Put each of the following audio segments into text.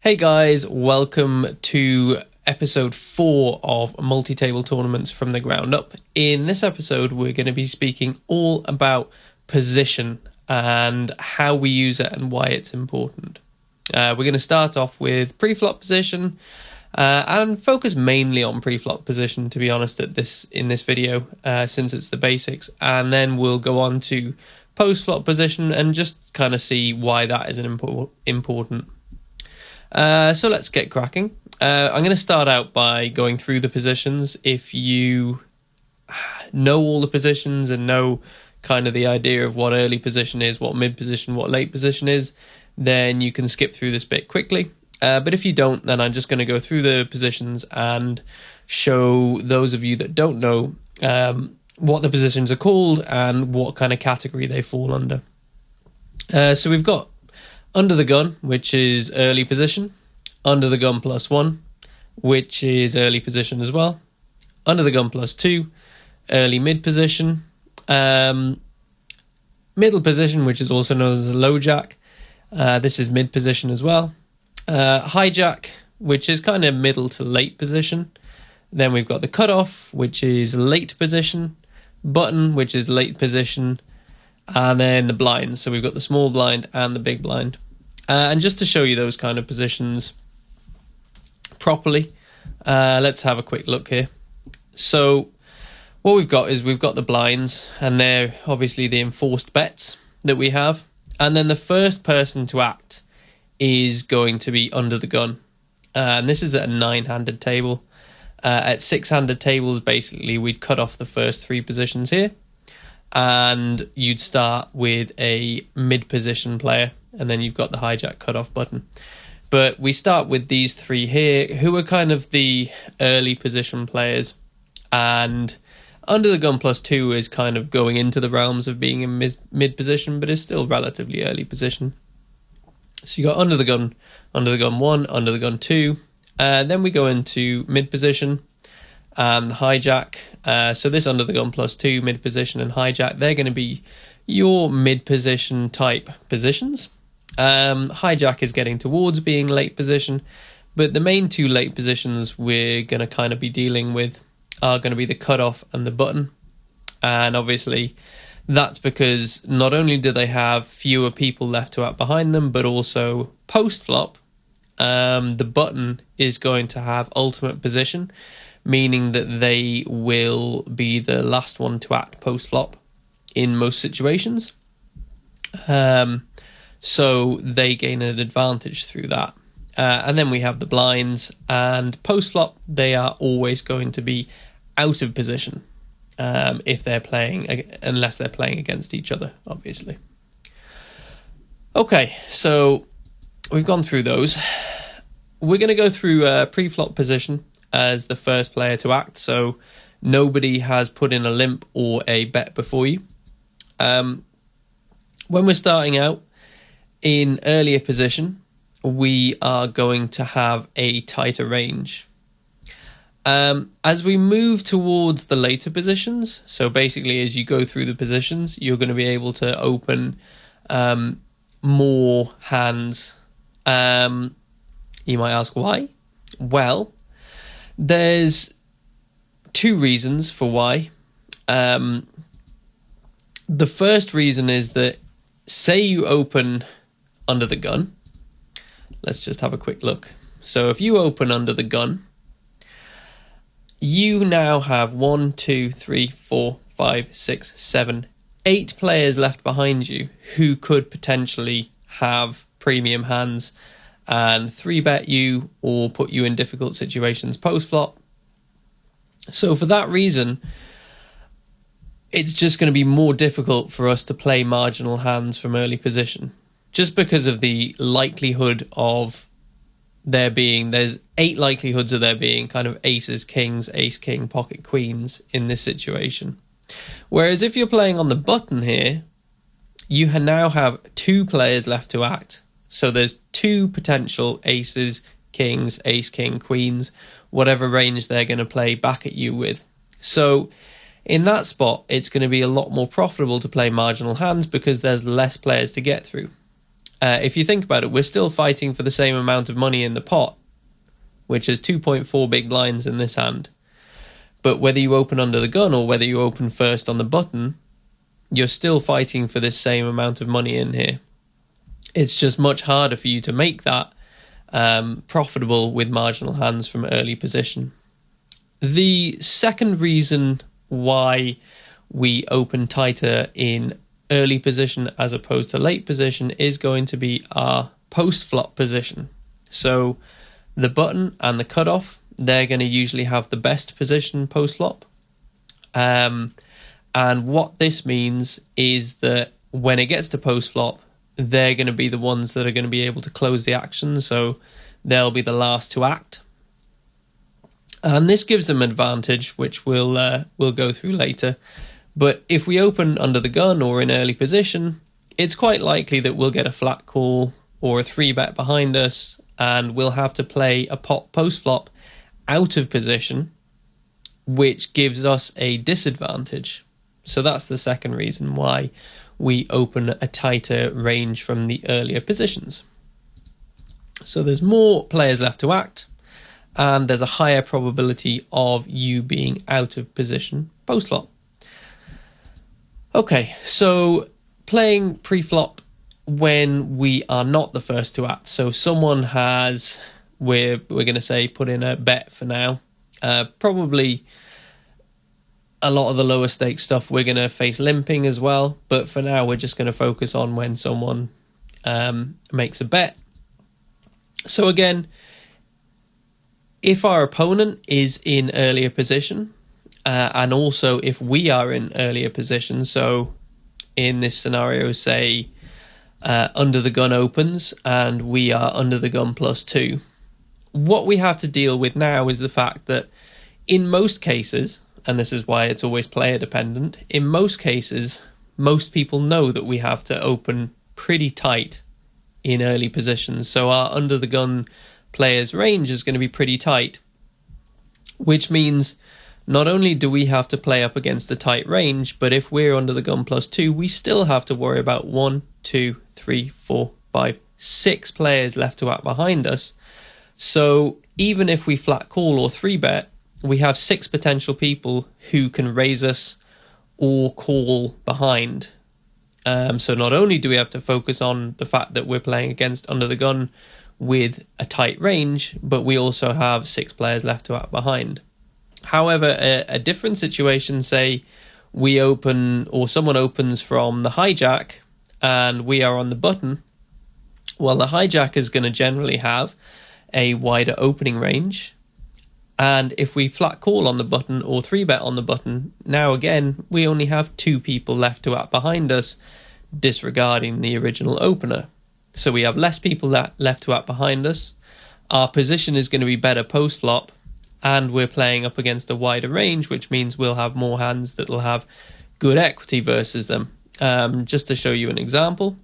Hey guys, welcome to episode 4 of multi-table tournaments from the ground up. In this episode, we're going to be speaking all about position and how we use it and why it's important. We're going to start off with pre-flop position and focus mainly on pre-flop position, to be honest, in this video, since it's the basics. And then we'll go on to post-flop position and just kind of see why that is important. So let's get cracking. I'm going to start out by going through the positions. If you know all the positions and know kind of the idea of what early position is, what mid position, what late position is, then you can skip through this bit quickly. But if you don't, then I'm just going to go through the positions and show those of you that don't know what the positions are called and what kind of category they fall under. So we've got under the gun, which is early position. Under the gun +1, which is early position as well. Under the gun +2, early mid position. Middle position, which is also known as a low jack. This is mid position as well. Hijack, which is kind of middle to late position. Then we've got the cutoff, which is late position. Button, which is late position. And then the blinds. So we've got the small blind and the big blind. And just to show you those kind of positions properly, let's have a quick look here. So what we've got is we've got the blinds, and they're obviously the enforced bets that we have. And then the first person to act is going to be under the gun. And this is at a 9-handed table. At 6-handed tables, basically, we'd cut off the first 3 positions here. And you'd start with a mid-position player, and then you've got the hijack cutoff button. But we start with these 3 here, who are kind of the early position players. And under the gun +2 is kind of going into the realms of being in mid-position, but is still relatively early position. So you got under the gun 1, under the gun 2. Then we go into mid-position. And the hijack, so this under the gun +2, mid position and hijack, they're going to be your mid position type positions. Hijack is getting towards being late position, but the main 2 late positions we're going to kind of be dealing with are going to be the cutoff and the button. And obviously that's because not only do they have fewer people left to act behind them, but also post flop, the button is going to have ultimate position, meaning that they will be the last one to act post-flop in most situations. So they gain an advantage through that. And then we have the blinds, and post-flop, they are always going to be out of position if they're playing, unless they're playing against each other, obviously. Okay, so we've gone through those. We're going to go through pre-flop position as the first player to act, so nobody has put in a limp or a bet before you. When we're starting out in earlier position, we are going to have a tighter range. As we move towards the later positions, so basically as you go through the positions, you're going to be able to open more hands. You might ask why? Well, there's 2 reasons for why. The first reason is that, say you open under the gun. Let's just have a quick look. So if you open under the gun, you now have 1, 2, 3, 4, 5, 6, 7, 8 players left behind you who could potentially have premium hands and 3-bet you or put you in difficult situations post-flop. So for that reason, it's just going to be more difficult for us to play marginal hands from early position, just because of the likelihood of there being, there's 8 likelihoods of there being kind of aces, kings, ace, king, pocket queens in this situation. Whereas if you're playing on the button here, you now have 2 players left to act. So there's 2 potential aces, kings, ace, king, queens, whatever range they're going to play back at you with. So in that spot, it's going to be a lot more profitable to play marginal hands because there's less players to get through. if you think about it, we're still fighting for the same amount of money in the pot, which is 2.4 big blinds in this hand. But whether you open under the gun or whether you open first on the button, you're still fighting for this same amount of money in here. It's just much harder for you to make that profitable with marginal hands from early position. The second reason why we open tighter in early position as opposed to late position is going to be our post-flop position. So the button and the cutoff, they're going to usually have the best position post-flop. And what this means is that when it gets to post-flop, they're going to be the ones that are going to be able to close the action, so they'll be the last to act. And this gives them advantage, which we'll go through later. But if we open under the gun or in early position, it's quite likely that we'll get a flat call or a 3-bet behind us, and we'll have to play a pot post-flop out of position, which gives us a disadvantage. So that's the second reason why we open a tighter range from the earlier positions. So there's more players left to act, and there's a higher probability of you being out of position post-flop. Okay, so playing pre-flop when we are not the first to act. So someone has, we're going to say, put in a bet for now. Probably a lot of the lower stakes stuff we're going to face limping as well. But for now, we're just going to focus on when someone makes a bet. So again, if our opponent is in earlier position, and also if we are in earlier position, so in this scenario, say under the gun opens and we are under the gun +2, what we have to deal with now is the fact that in most cases, and this is why it's always player dependent, in most cases, most people know that we have to open pretty tight in early positions. So our under the gun players' range is going to be pretty tight, which means not only do we have to play up against a tight range, but if we're under the gun +2, we still have to worry about 1, 2, 3, 4, 5, 6 players left to act behind us. So even if we flat call or 3-bet, we have 6 potential people who can raise us or call behind. So not only do we have to focus on the fact that we're playing against under the gun with a tight range, but we also have 6 players left to act behind. However, a different situation, say we open or someone opens from the hijack and we are on the button, well, the hijack is going to generally have a wider opening range. And if we flat call on the button or 3-bet on the button, now again, we only have 2 people left to act behind us, disregarding the original opener. So we have less people left to act behind us. Our position is going to be better post-flop, and we're playing up against a wider range, which means we'll have more hands that will have good equity versus them. Just to show you an example,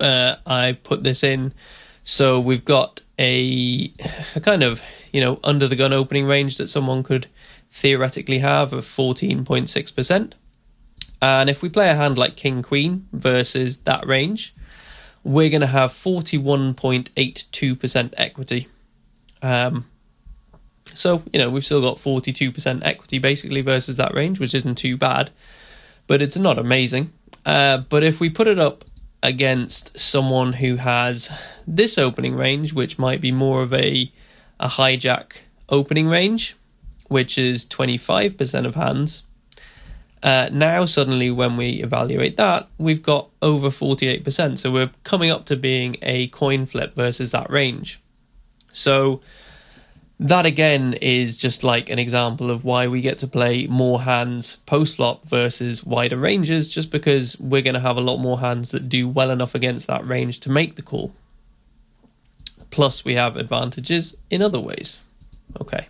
I put this in. So we've got a kind of, under the gun opening range that someone could theoretically have of 14.6%. And if we play a hand like King Queen versus that range, we're going to have 41.82% equity. So, we've still got 42% equity basically versus that range, which isn't too bad, but it's not amazing. But if we put it up against someone who has this opening range, which might be more of a hijack opening range, which is 25% of hands, now suddenly when we evaluate that, we've got over 48%. So we're coming up to being a coin flip versus that range. So that again is just like an example of why we get to play more hands post-flop versus wider ranges, just because we're going to have a lot more hands that do well enough against that range to make the call. Plus we have advantages in other ways. Okay,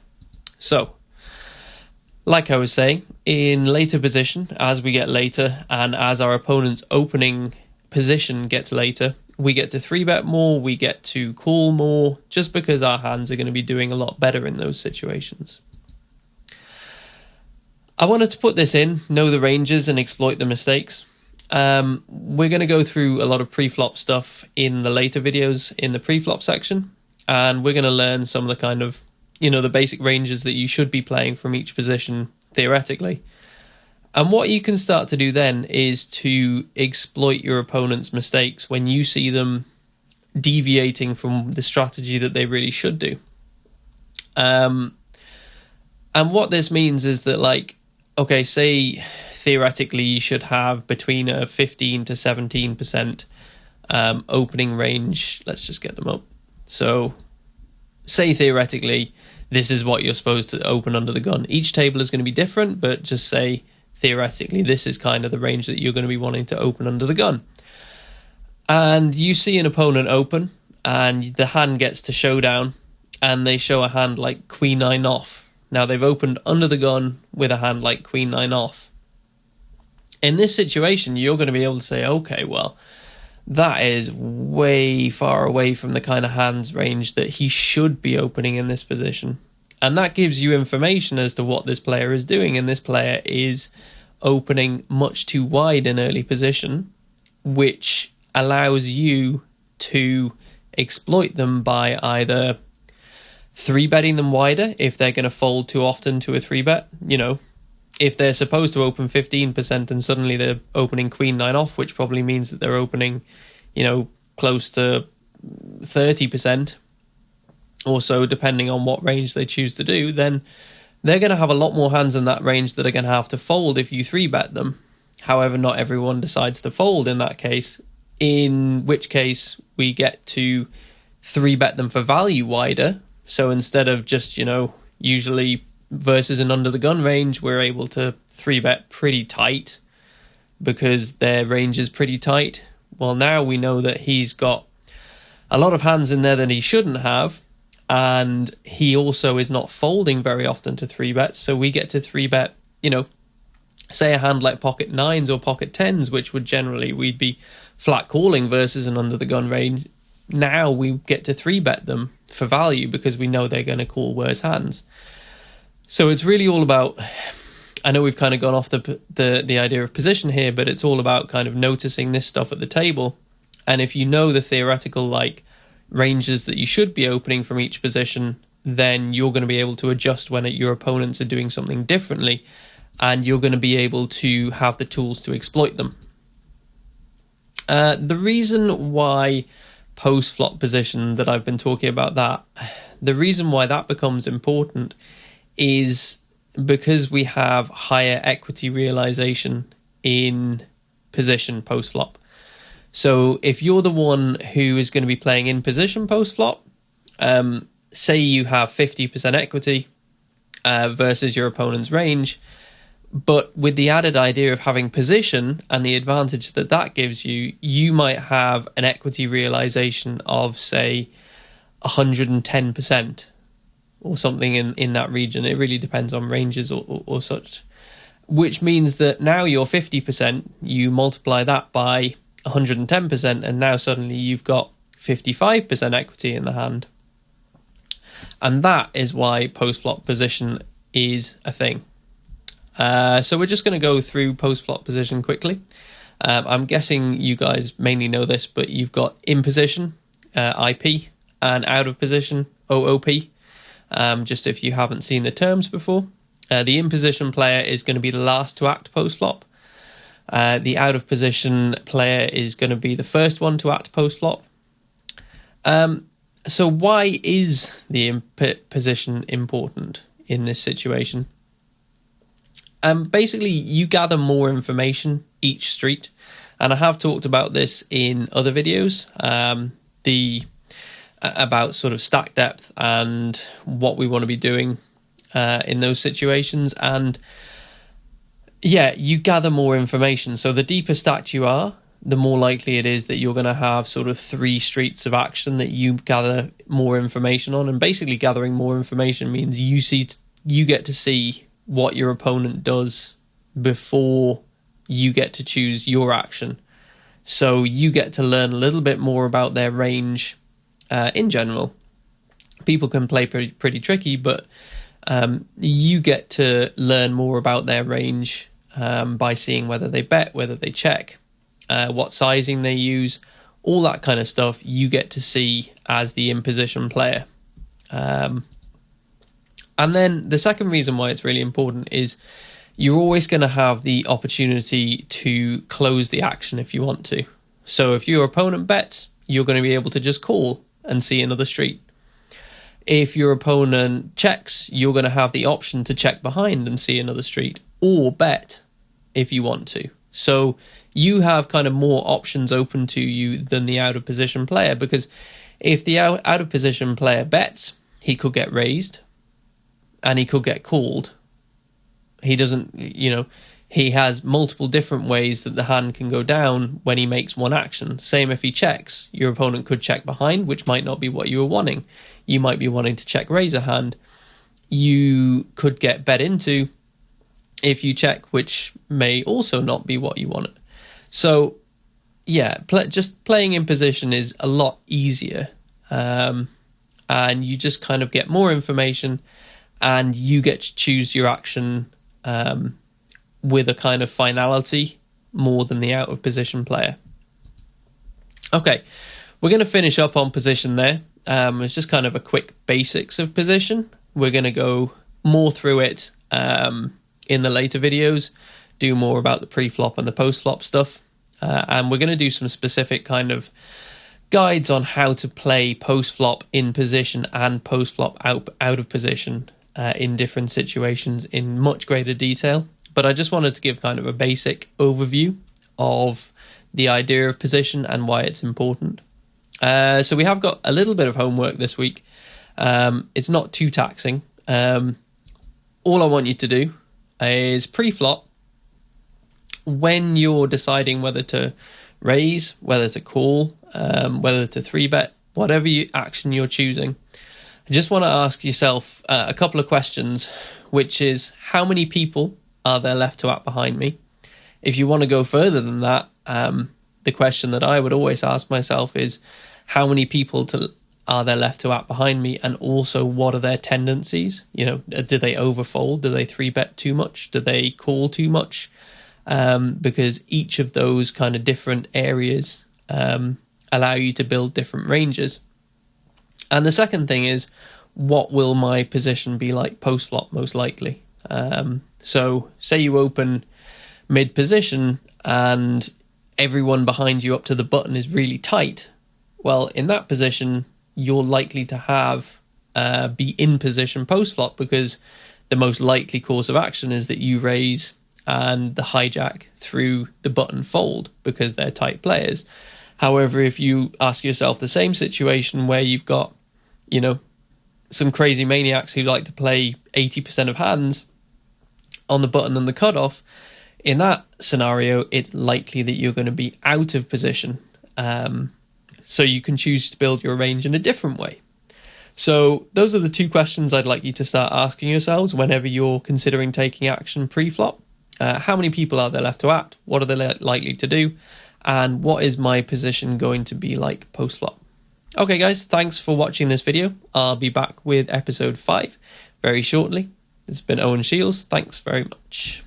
so like I was saying, in later position, as we get later and as our opponent's opening position gets later, we get to 3-bet more, we get to call more, just because our hands are going to be doing a lot better in those situations. I wanted to put this in, know the ranges and exploit the mistakes. We're going to go through a lot of pre-flop stuff in the later videos in the pre-flop section, and we're going to learn some of the kind of, the basic ranges that you should be playing from each position theoretically. And what you can start to do then is to exploit your opponent's mistakes when you see them deviating from the strategy that they really should do. And what this means is that, like, okay, say theoretically you should have between a 15 to 17% opening range. Let's just get them up. So say theoretically this is what you're supposed to open under the gun. Each table is going to be different, but just say theoretically this is kind of the range that you're going to be wanting to open under the gun. And you see an opponent open and the hand gets to showdown and they show a hand like Queen 9 off. Now they've opened under the gun with a hand like Queen 9 off. In this situation, you're going to be able to say, okay, well, that is way far away from the kind of hands range that he should be opening in this position. And that gives you information as to what this player is doing. And this player is opening much too wide in early position, which allows you to exploit them by either 3-betting them wider if they're going to fold too often to a 3-bet. If they're supposed to open 15% and suddenly they're opening Queen 9 off, which probably means that they're opening, close to 30%. Also, depending on what range they choose to do, then they're going to have a lot more hands in that range that are going to have to fold if you 3-bet them. However, not everyone decides to fold in that case, in which case we get to 3-bet them for value wider. So instead of just, usually versus an under the gun range, we're able to 3-bet pretty tight because their range is pretty tight. Well, now we know that he's got a lot of hands in there that he shouldn't have, and he also is not folding very often to 3-bets, so we get to 3-bet, say a hand like pocket 9s or pocket 10s, which would generally we'd be flat calling versus an under the gun range. Now we get to 3-bet them for value because we know they're going to call worse hands. So it's really all about, I know we've kind of gone off the idea of position here, but it's all about kind of noticing this stuff at the table. And if you know the theoretical ranges that you should be opening from each position, then you're going to be able to adjust when your opponents are doing something differently, and you're going to be able to have the tools to exploit them. The reason why post-flop position that I've been talking about the reason why that becomes important is because we have higher equity realization in position post-flop. So if you're the one who is going to be playing in position post-flop, say you have 50% equity versus your opponent's range, but with the added idea of having position and the advantage that gives you, you might have an equity realization of, say, 110%. Or something in that region. It really depends on ranges or such. Which means that now you're 50%, you multiply that by 110%, and now suddenly you've got 55% equity in the hand. And that is why post-flop position is a thing. So we're just going to go through post-flop position quickly. I'm guessing you guys mainly know this, but you've got in position, IP, and out of position, OOP. Just if you haven't seen the terms before. The in-position player is going to be the last to act post-flop. The out-of-position player is going to be the first one to act post-flop. So why is the in-position important in this situation? Basically, you gather more information each street. And I have talked about this in other videos. About sort of stack depth and what we want to be doing in those situations. And yeah, you gather more information. So the deeper stacked you are, the more likely it is that you're going to have sort of 3 streets of action that you gather more information on. And basically gathering more information means you get to see what your opponent does before you get to choose your action. So you get to learn a little bit more about their range. In general, people can play pretty tricky, but you get to learn more about their range by seeing whether they bet, whether they check, what sizing they use, all that kind of stuff you get to see as the in-position player. And then the second reason why it's really important is you're always going to have the opportunity to close the action if you want to. So if your opponent bets, you're going to be able to just call and see another street. If your opponent checks, you're going to have the option to check behind and see another street, or bet if you want to. So you have kind of more options open to you than the out of position player, because if the out of position player bets, he could get raised and he could get called. He doesn't, he has multiple different ways that the hand can go down when he makes one action. Same if he checks. Your opponent could check behind, which might not be what you were wanting. You might be wanting to check raise a hand. You could get bet into if you check, which may also not be what you wanted. So, yeah, just playing in position is a lot easier. And you just kind of get more information, and you get to choose your action with a kind of finality more than the out of position player. Okay, we're going to finish up on position there. It's just kind of a quick basics of position. We're going to go more through it in the later videos, do more about the pre-flop and the post-flop stuff. And we're going to do some specific kind of guides on how to play post-flop in position and post-flop out of position in different situations in much greater detail. But I just wanted to give kind of a basic overview of the idea of position and why it's important. So we have got a little bit of homework this week. It's not too taxing. All I want you to do is pre-flop, when you're deciding whether to raise, whether to call, whether to 3-bet, whatever action you're choosing, I just want to ask yourself a couple of questions, which is, how many people are there left to act behind me? If you want to go further than that, the question that I would always ask myself is, how many people are there left to act behind me? And also, what are their tendencies? Do they overfold? Do they 3-bet too much? Do they call too much? Because each of those kind of different areas allow you to build different ranges. And the second thing is, what will my position be like post-flop most likely? So say you open mid-position and everyone behind you up to the button is really tight. Well, in that position, you're likely to have be in position post-flop, because the most likely course of action is that you raise and the hijack through the button fold, because they're tight players. However, if you ask yourself the same situation where you've got, some crazy maniacs who like to play 80% of hands on the button and the cutoff, in that scenario, it's likely that you're going to be out of position. So you can choose to build your range in a different way. So those are the two questions I'd like you to start asking yourselves whenever you're considering taking action pre-flop. How many people are there left to act? What are they likely to do? And what is my position going to be like post-flop? Okay, guys, thanks for watching this video. I'll be back with episode 5 very shortly. This has been Owen Shields. Thanks very much.